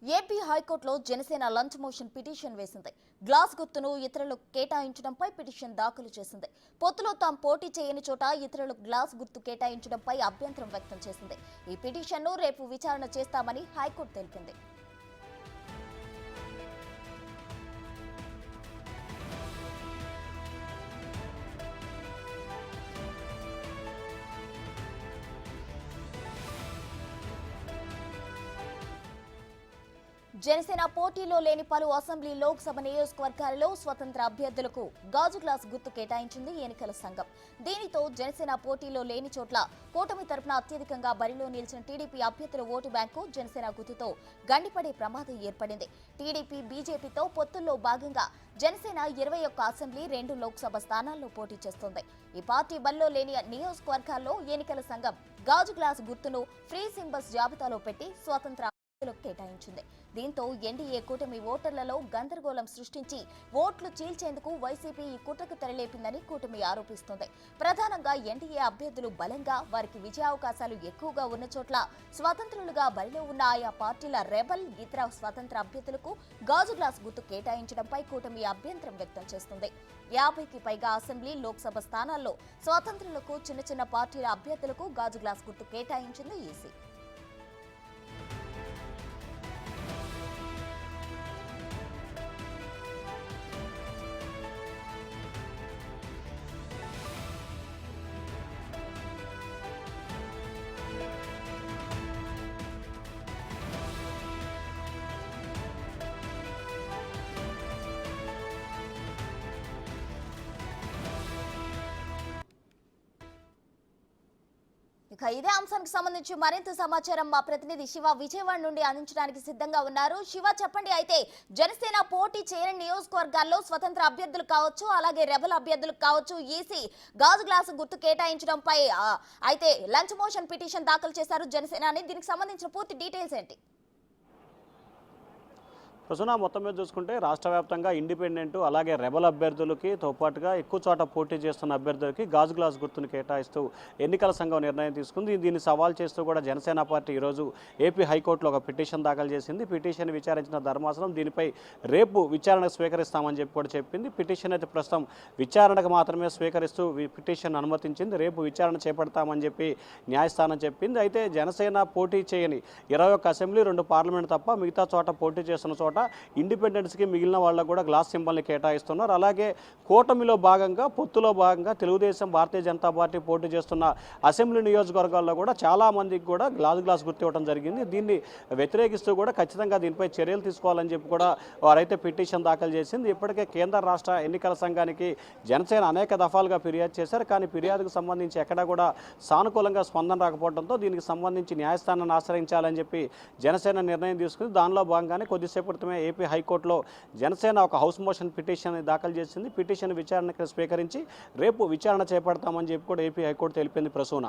AP హైకోర్టులో Janasena lunch motion petition వేసింది. Glass గుర్తును ఇతరులకు కేటాయించడంపై పిటిషన్ దాఖలు చేసింది. పొత్తులో తాము పోటీ చేయని చోట ఇతరులకు గ్లాస్ గుర్తు కేటాయించడంపై అభ్యంతరం వ్యక్తం చేసింది. ఈ పిటిషన్ను రేపు విచారణ చేస్తామని హైకోర్టు తెలిపింది. జనసేన పోటీలో లేని పలు అసెంబ్లీ లోక్సభ నియోజకవర్గాలలో స్వతంత్ర అభ్యర్థులకు గాజు గ్లాస్ గుర్తు కేటాయించింది ఎన్నికల సంఘం. దీనితో జనసేన పోటీలో లేని చోట్ల కూటమి తరపున అత్యధికంగా బరిలో నిలిచిన టీడీపీ అభ్యర్థుల ఓటు బ్యాంకు జనసేన గుర్తుతో గండిపడే ప్రమాదం ఏర్పడింది. టీడీపీ బీజేపీతో పొత్తుల్లో భాగంగా జనసేన 21 అసెంబ్లీ 2 లోక్సభ స్థానాల్లో పోటీ చేస్తోంది. ఈ పార్టీ బరిలో లేని నియోజకవర్గాల్లో ఎన్నికల సంఘం గాజు గ్లాస్ గుర్తును ఫ్రీ సింబల్స్ జాబితాలో పెట్టి స్వతంత్ర కేటాయించింది. దీంతో ఎన్డీఏ కూటమి ఓటర్లలో గందరగోళం సృష్టించి ఓట్లు చీల్చేందుకు వైసీపీ ఈ కుట్రకు తెరలేపిందని కూటమి ఆరోపిస్తోంది. ప్రధానంగా ఎన్డీఏ అభ్యర్థులు బలంగా వారికి విజయావకాశాలు ఎక్కువగా ఉన్న చోట్ల స్వతంత్రులుగా బరిలో ఉన్న ఆయా పార్టీల రెబల్ ఇతర స్వతంత్ర అభ్యర్థులకు గాజు గ్లాస్ గుర్తు కేటాయించడంపై కూటమి అభ్యంతరం వ్యక్తం చేస్తుంది. 50కి పైగా అసెంబ్లీ లోక్సభ స్థానాల్లో స్వతంత్రులకు చిన్న చిన్న పార్టీల అభ్యర్థులకు గాజు గ్లాస్ గుర్తు కేటాయించింది ఈసీ. ఇక ఇదే అంశానికి సంబంధించి మరింత సమాచారం మా ప్రతినిధి శివ విజయవాడ నుండి అందించడానికి సిద్ధంగా ఉన్నారు. శివ, చెప్పండి. అయితే జనసేన పోటీ చేయని నియోజకవర్గాల్లో స్వతంత్ర అభ్యర్థులు కావచ్చు, అలాగే రెబల్ అభ్యర్థులు కావచ్చు, ఈసీ గాజు గ్లాసు గుర్తు కేటాయించడంపై అయితే లంచ్ మోషన్ పిటిషన్ దాఖలు చేశారు జనసేన. దీనికి సంబంధించిన పూర్తి డీటెయిల్స్ ఏంటి? ప్రస్తుతం మొత్తం మీద చూసుకుంటే రాష్ట్ర వ్యాప్తంగా ఇండిపెండెంట్ అలాగే రెబల్ అభ్యర్థులకి తో పాటుగా ఎక్కువ చోట పోటీ చేస్తున్న అభ్యర్థులకి గాజు గ్లాస్ గుర్తును కేటాయిస్తూ ఎన్నికల సంఘం నిర్ణయం తీసుకుంది. దీన్ని సవాల్ చేస్తూ కూడా జనసేన పార్టీ ఈరోజు ఏపీ హైకోర్టులో ఒక పిటిషన్ దాఖలు చేసింది. పిటిషన్ విచారించిన ధర్మాసనం దీనిపై రేపు విచారణకు స్వీకరిస్తామని చెప్పి కూడా చెప్పింది. పిటిషన్ అయితే ప్రస్తుతం విచారణకు మాత్రమే స్వీకరిస్తూ పిటిషన్ అనుమతించింది. రేపు విచారణ చేపడతామని చెప్పి న్యాయస్థానం చెప్పింది. అయితే జనసేన పోటీ చేయని 21 అసెంబ్లీ 2 పార్లమెంట్ తప్ప మిగతా చోట పోటీ చేస్తున్న చోట ఇండిపెండెన్స్కి మిగిలిన వాళ్ళకు కూడా గ్లాస్ సింబల్ని కేటాయిస్తున్నారు. అలాగే కూటమిలో భాగంగా పొత్తులో భాగంగా తెలుగుదేశం భారతీయ జనతా పార్టీ పోటీ చేస్తున్న అసెంబ్లీ నియోజకవర్గాల్లో కూడా చాలామందికి కూడా గ్లాస్ గుర్తు ఇవ్వడం జరిగింది. దీన్ని వ్యతిరేకిస్తూ కూడా ఖచ్చితంగా దీనిపై చర్యలు తీసుకోవాలని చెప్పి కూడా వారైతే పిటిషన్ దాఖలు చేసింది. ఇప్పటికే కేంద్ర రాష్ట్ర ఎన్నికల సంఘానికి జనసేన అనేక దఫాలుగా ఫిర్యాదు చేశారు. కానీ ఫిర్యాదుకు సంబంధించి ఎక్కడా కూడా సానుకూలంగా స్పందన రాకపోవడంతో దీనికి సంబంధించి న్యాయస్థానాన్ని ఆశ్రయించాలని చెప్పి జనసేన నిర్ణయం తీసుకుంది. దానిలో భాగంగానే కొద్దిసేపు క్రితమే ఏపీ హైకోర్టులో జనసేన ఒక హౌస్ మోషన్ పిటిషన్ దాఖలు చేసింది. పిటిషన్ విచారణకు స్వీకరించి రేపు విచారణ చేపడతామని చెప్పి కూడా ఏపీ హైకోర్టు తెలిపింది. ప్రసూన.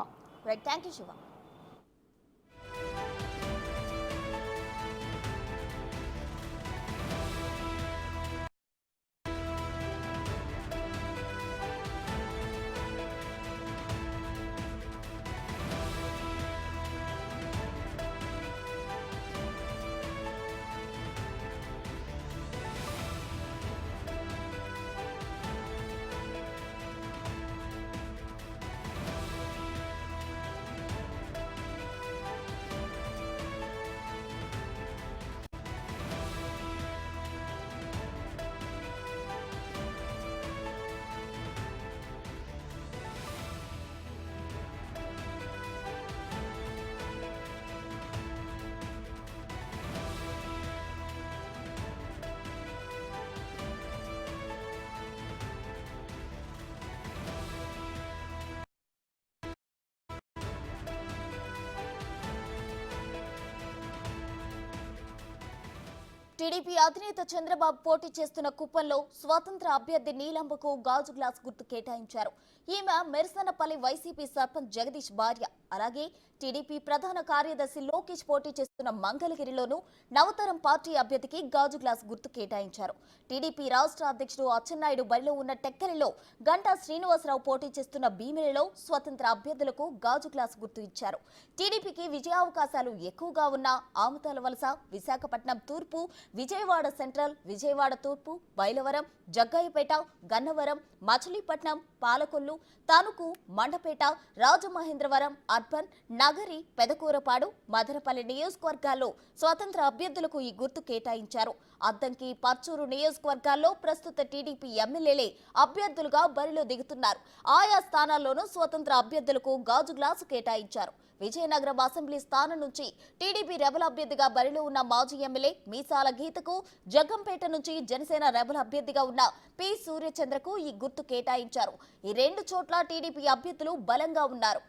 టీడీపీ అధినేత చంద్రబాబు పోటీ చేస్తున్న కుప్పంలో స్వతంత్ర అభ్యర్థి నీలంబకు గాజు గ్లాస్ గుర్తు కేటాయించారు. ఈమె మెర్సనపల్లి వైసీపీ సర్పంచ్ జగదీష్ భార్య. అలాగే టీడీపీ ప్రధాన కార్యదర్శి లోకేష్ పోటీ చేస్తున్న మంగళగిరిలోనూ నవతరం పార్టీ అభ్యర్థికి గాజు గ్లాస్ గుర్తు కేటాయించారు. టీడీపీ రాష్ట్ర అధ్యక్షుడు అచ్చెన్నాయుడు బరిలో ఉన్న టెక్కలిలో గంటా శ్రీనివాసరావు పోటీ చేస్తున్న భీమిలిలో స్వతంత్ర అభ్యర్థులకు గాజు గ్లాస్ గుర్తు ఇచ్చారు. టీడీపీకి విజయావకాశాలు ఎక్కువగా ఉన్న ఆముతాల వలస, విశాఖపట్నం తూర్పు, విజయవాడ సెంట్రల్, విజయవాడ తూర్పు, బైలవరం, జగ్గయ్యపేట, గన్నవరం, మచిలీపట్నం, పాలకొల్లు, తణుకు, మండపేట, రాజమహేంద్రవరం, అర్బన్, నగరి, పెదకూరపాడు, మదనపల్లి నియోజకవర్గాల్లో స్వతంత్ర అభ్యర్థులకు ఈ గుర్తు కేటాయించారు. అద్దంకి, పర్చూరు నియోజకవర్గాల్లో ప్రస్తుత టీడీపీ ఎమ్మెల్యేలే అభ్యర్థులుగా బరిలో దిగుతున్నారు. ఆయా స్థానాల్లోనూ స్వతంత్ర అభ్యర్థులకు గాజు గ్లాసు కేటాయించారు. విజయనగరం అసెంబ్లీ స్థానం నుంచి టీడీపీ రెబల్ అభ్యర్థిగా బరిలో ఉన్న మాజీ ఎమ్మెల్యే మీసాల గీతకు, జగ్గంపేట నుంచి జనసేన రెబల్ అభ్యర్థిగా ఉన్న పి సూర్యచంద్రకు ఈ గుర్తు కేటాయించారు. ఈ రెండు చోట్ల టీడీపీ అభ్యర్థులు బలంగా ఉన్నారు.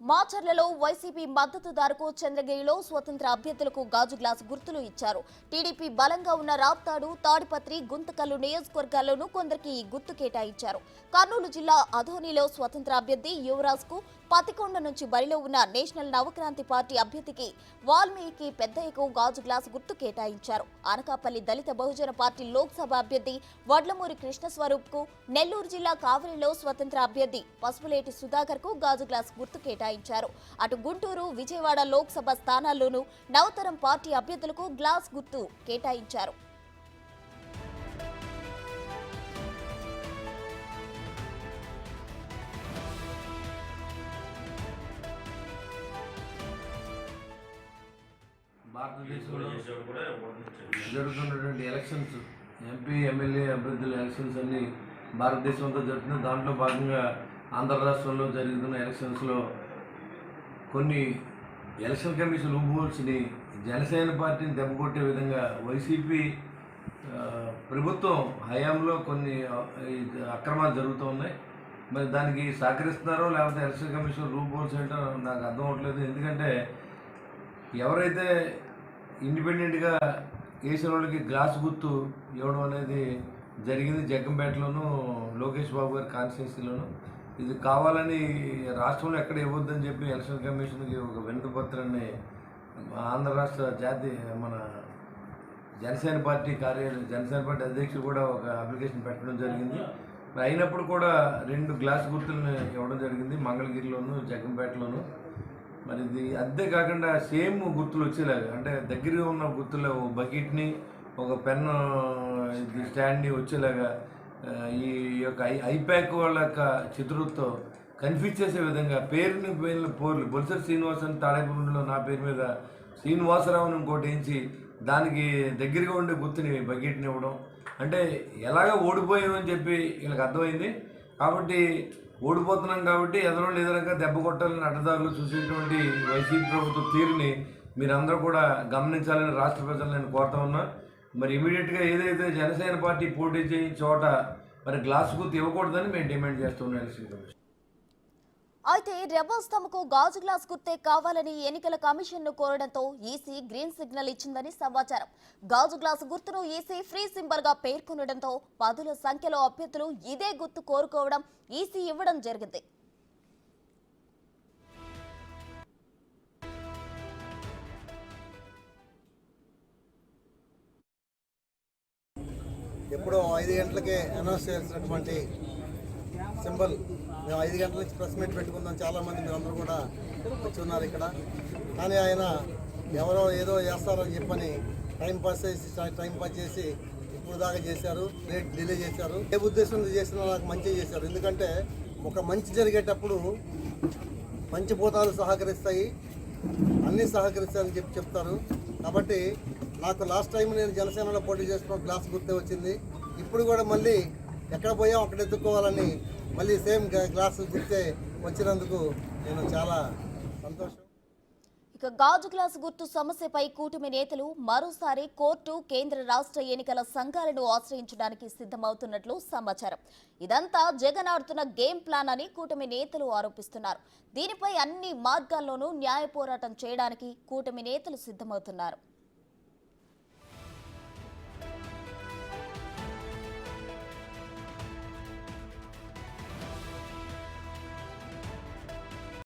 మాచర్లలో వైసీపీ మద్దతుదారుకు చంద్రగిరిలో స్వతంత్ర అభ్యర్థులకు గాజు గ్లాస్ గుర్తులు ఇచ్చారు. టీడీపీ బలంగా ఉన్న రాప్తాడు, తాడిపత్రి, గుంతకల్లు నియోజకవర్గాల్లోనూ కొందరికి ఈ గుర్తు కేటాయించారు. కర్నూలు జిల్లా అధోనిలో స్వతంత్ర అభ్యర్థి యువరాజ్ కు, పతికొండ నుంచి బరిలో ఉన్న నేషనల్ నవక్రాంతి పార్టీ అభ్యర్థికి వాల్మీకి పెద్దయ్యకు గాజు గ్లాస్ గుర్తు కేటాయించారు. అనకాపల్లి దళిత బహుజన పార్టీ లోక్సభ అభ్యర్థి వడ్లమూరి కృష్ణస్వరూప్ కు, నెల్లూరు జిల్లా కావలిలో స్వతంత్ర అభ్యర్థి పసుపులేటి సుధాకర్ కు గాజు గ్లాస్ గుర్తు కేటాయించారు. అటు గుంటూరు, విజయవాడ లోక్సభ స్థానాల్లోనూ నవతరం పార్టీ అభ్యర్థులకు గ్లాస్ గుర్తు కేటాయించారు. భారతదేశంలో జరుగుతున్నటువంటి ఎలక్షన్స్, ఎంపీ, ఎమ్మెల్యే అభ్యర్థుల ఎలక్షన్స్ అన్ని భారతదేశంతో జరుగుతున్నాయి. దాంట్లో భాగంగా ఆంధ్ర రాష్ట్రంలో జరుగుతున్న ఎలక్షన్స్లో కొన్ని ఎలక్షన్ కమిషన్ లూప్హోల్స్ని జనసేన పార్టీని దెబ్బకొట్టే విధంగా వైసీపీ ప్రభుత్వం హయాంలో కొన్ని అక్రమాలు జరుగుతూ ఉన్నాయి. మరి దానికి సహకరిస్తున్నారో లేకపోతే ఎలక్షన్ కమిషన్ లూప్హోల్స్ ఏంటో నాకు అర్థం అవ్వట్లేదు. ఎందుకంటే ఎవరైతే ఇండిపెండెంట్గా వేసిన వాళ్ళకి గ్లాస్ గుర్తు ఇవ్వడం అనేది జరిగింది జగ్గంపేటలోను, లోకేష్ బాబు గారి కాన్స్టిట్యున్సీలోను. ఇది కావాలని రాష్ట్రంలో ఎక్కడ ఇవ్వద్దని చెప్పి ఎలక్షన్ కమిషన్కి ఒక వినతి పత్రాన్ని ఆంధ్ర రాష్ట్ర మన జనసేన పార్టీ అధ్యక్షుడు కూడా ఒక అప్లికేషన్ పెట్టడం జరిగింది. అయినప్పుడు కూడా 2 గ్లాస్ గుర్తులను ఇవ్వడం జరిగింది, మంగళగిరిలోను, జగ్గంపేటలోను. మరి ఇది అంతే కాకుండా సేమ్ గుర్తులు వచ్చేలాగా, అంటే దగ్గరగా ఉన్న గుర్తుల్లో బకెట్ని, ఒక పెన్ను స్టాండ్ని వచ్చేలాగా ఈ యొక్క ఐప్యాక్ వాళ్ళ యొక్క చిత్రంతో కన్ఫ్యూజ్ చేసే విధంగా పేరుని పోర్లు బొలిసరి శ్రీనివాస్ అని తాడేపల్లిలో నా పేరు మీద శ్రీనివాసరావుని ఇంకోటి వేయించి దానికి దగ్గరగా ఉండే గుర్తుని బకెట్ని ఇవ్వడం, అంటే ఎలాగ ఓడిపోయామని చెప్పి వీళ్ళకి అర్థమైంది. కాబట్టి ఓడిపోతున్నాం కాబట్టి ఎదరోళ్ళు ఎదురుగా దెబ్బ కొట్టాలని అడ్డదారులు చూసేటువంటి వైసీపీ ప్రభుత్వ తీరుని మీరందరూ కూడా గమనించాలని రాష్ట్ర ప్రజలు నేను కోరుతా ఉన్నా. మరి ఇమీడియట్గా ఏదైతే జనసేన పార్టీ పోటీ చేసిన చోట మరి గ్లాస్ గుర్తు ఇవ్వకూడదని మేము డిమాండ్ చేస్తున్నాం ఎలక్షన్ కమిషన్. అయితే రెబల్స్ తమకు గాజు గ్లాస్ గుర్తే కావాలని ఎన్నికల కమిషన్ ను కోరడంతో ఈసీ గ్రీన్ సిగ్నల్ ఇచ్చిందని సమాచారం. గాజు గ్లాసు గుర్తును ఈసీ ఫ్రీ సింబల్ గా పేర్కొనడంతో పదుల సంఖ్యలో అభ్యర్థులు ఇదే గుర్తు కోరుకోవడం, ఈసీ ఇవ్వడం జరిగింది. ఎప్పుడో 5 గంటలకే అనౌన్స్ చేసినటువంటి సింబల్ మేము 5 గంటల నుంచి ప్రెస్ మీట్ పెట్టుకుందాం, చాలామంది మీరు అందరూ కూడా వచ్చి ఉన్నారు ఇక్కడ. కానీ ఆయన ఎవరో ఏదో చేస్తారని చెప్పని టైం పాస్ చేసి ఇప్పుడు దాకా చేశారు, రేట్ డిలే చేశారు. ఏ ఉద్దేశంతో చేసినా నాకు మంచి చేశారు. ఎందుకంటే ఒక మంచి జరిగేటప్పుడు పంచభూతాలు సహకరిస్తాయి, అన్నీ సహకరిస్తాయని చెప్తారు. కాబట్టి నాకు లాస్ట్ టైం నేను జనసేనలో పోటీ చేసిన గ్లాస్ గుర్తే వచ్చింది. ఇప్పుడు కూడా మళ్ళీ ఎక్కడ పోయాం అక్కడ ఎత్తుక్కోవాలని మళ్ళీ సేమ్ గ్లాస్ గుర్తే వచ్చినందుకు నేను చాలా సంతోషం. ఇక గాజు గ్లాసు గుర్తు సమస్యపై కూటమి నేతలు మరోసారి కోర్టు, కేంద్ర రాష్ట్ర ఎన్నికల సంఘాలను ఆశ్రయించడానికి సిద్ధమవుతున్నట్లు సమాచారం. ఇదంతా జగన్ ఆడుతున్న గేమ్ ప్లాన్ అని కూటమి నేతలు ఆరోపిస్తున్నారు. దీనిపై అన్ని మార్గాల్లోనూ న్యాయ పోరాటం చేయడానికి కూటమి నేతలు సిద్ధమవుతున్నారు.